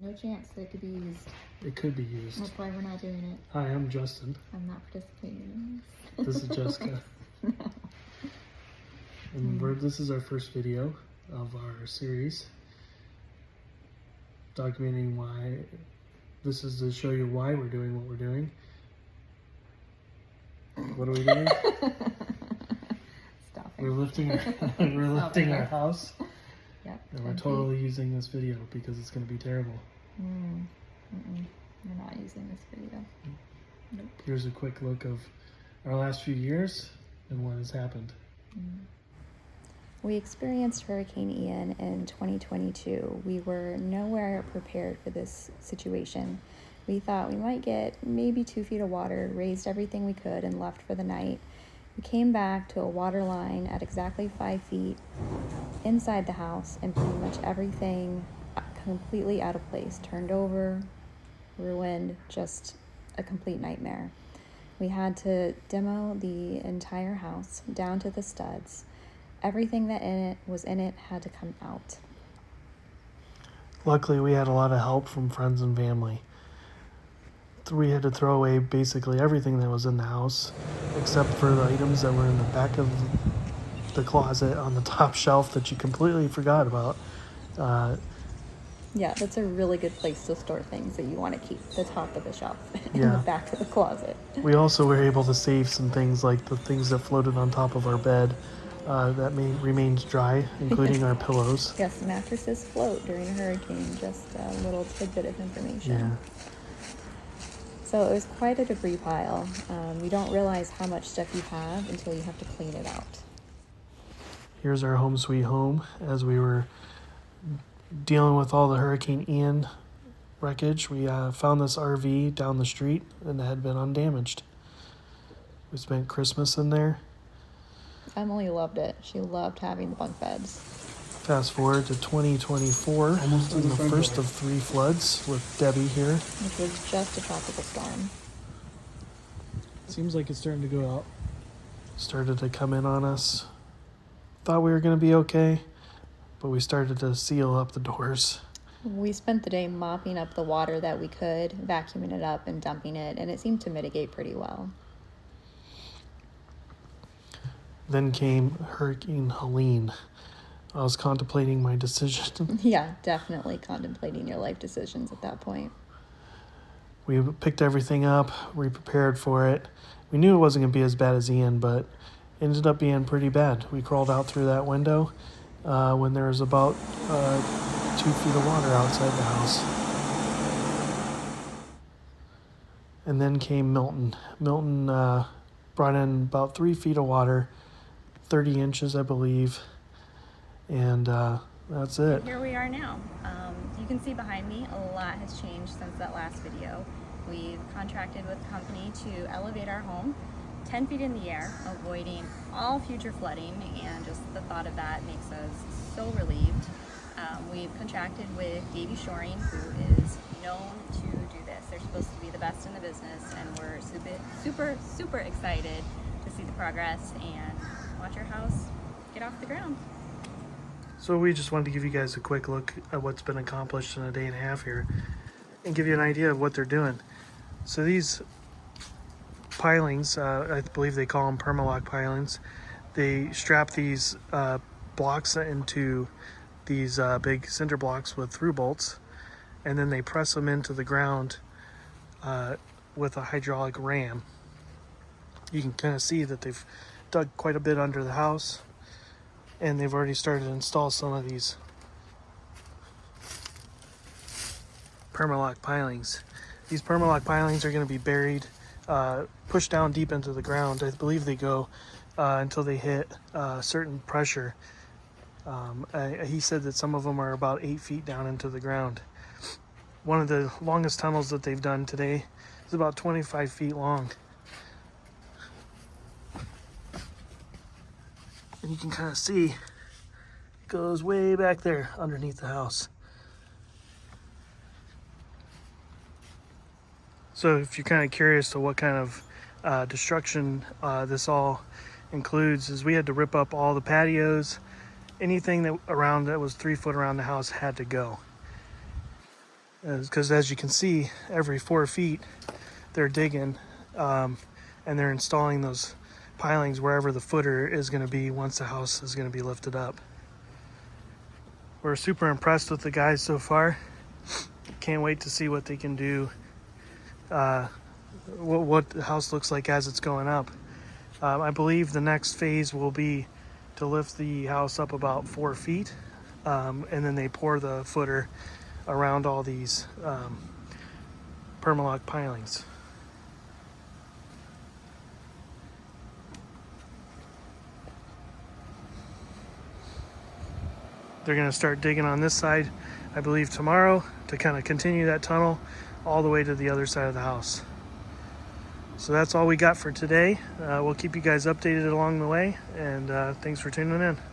No chance that it could be used. It could be used. That's why we're not doing it. Hi, I'm Justin. I'm not participating in this. This is Jessica. No. And this is our first video of our series documenting why. This is to show you why we're doing what we're doing. What are we doing? Stop it. We're lifting our house. Yep. And we're totally using this video because it's going to be terrible. We're not using this video. Nope. Here's a quick look of our last few years and what has happened. We experienced Hurricane Ian in 2022. We were nowhere prepared for this situation. We thought we might get maybe 2 feet of water, raised everything we could, and left for the night. We came back to a water line at exactly 5 feet inside the house, and pretty much everything completely out of place, turned over, ruined, just a complete nightmare. We had to demo the entire house down to the studs. Everything that was in it had to come out. Luckily, we had a lot of help from friends and family. We had to throw away basically everything that was in the house, except for the items that were in the back of the closet on the top shelf that you completely forgot about. Yeah, that's a really good place to store things that you want to keep, the top of the shelf in Yeah. the back of the closet. We also were able to save some things like the things that floated on top of our bed that remained dry, including our pillows. Yes, mattresses float during a hurricane, just a little tidbit of information. Yeah. So it was quite a debris pile. You don't realize how much stuff you have until you have to clean it out. Here's our home sweet home as we were dealing with all the Hurricane Ian wreckage. We found this RV down the street and it had been undamaged. We spent Christmas in there. Emily loved it. She loved having the bunk beds. Fast forward to 2024, Almost in to the the first front of 3 floods with Debbie here. Which was just a tropical storm. Seems like it's starting to go out. Started to come in on us. Thought we were going to be okay, but we started to seal up the doors. We spent the day mopping up the water that we could, vacuuming it up and dumping it, and it seemed to mitigate pretty well. Then came Hurricane Helene. I was contemplating my decision. Yeah, definitely contemplating your life decisions at that point. We picked everything up, we prepared for it. We knew it wasn't going to be as bad as Ian, but it ended up being pretty bad. We crawled out through that window when there was about 2 feet of water outside the house. And then came Milton. Milton brought in about 3 feet of water, 30 inches, I believe. And that's it. Here we are now. You can see behind me a lot has changed since that last video. We've contracted with a company to elevate our home 10 feet in the air, avoiding all future flooding, and just the thought of that makes us so relieved. We've contracted with Davey Shoring, who is known to do this. They're supposed to be the best in the business, and we're super excited to see the progress and watch our house get off the ground. So we just wanted to give you guys a quick look at what's been accomplished in a day and a half here and give you an idea of what they're doing. So these pilings, I believe they call them permalock pilings, they strap these blocks into these big cinder blocks with through bolts, and then they press them into the ground with a hydraulic ram. You can kind of see that they've dug quite a bit under the house, and they've already started to install some of these permalock pilings. These permalock pilings are going to be buried, pushed down deep into the ground. I believe they go until they hit a certain pressure. He said that some of them are about 8 feet down into the ground. One of the longest tunnels that they've done today is about 25 feet long. And you can kind of see it goes way back there underneath the house. So if you're kind of curious to what kind of destruction this all includes, is we had to rip up all the patios. Anything that was 3 foot around the house had to go. because as you can see, every 4 feet they're digging, and they're installing those pilings wherever the footer is going to be once the house is going to be lifted up. We're super impressed with the guys so far. Can't wait to see what they can do, what the house looks like as it's going up. I believe the next phase will be to lift the house up about 4 feet, and then they pour the footer around all these permalog pilings. They're going to start digging on this side, I believe, tomorrow to kind of continue that tunnel all the way to the other side of the house. So that's all we got for today. We'll keep you guys updated along the way, and thanks for tuning in.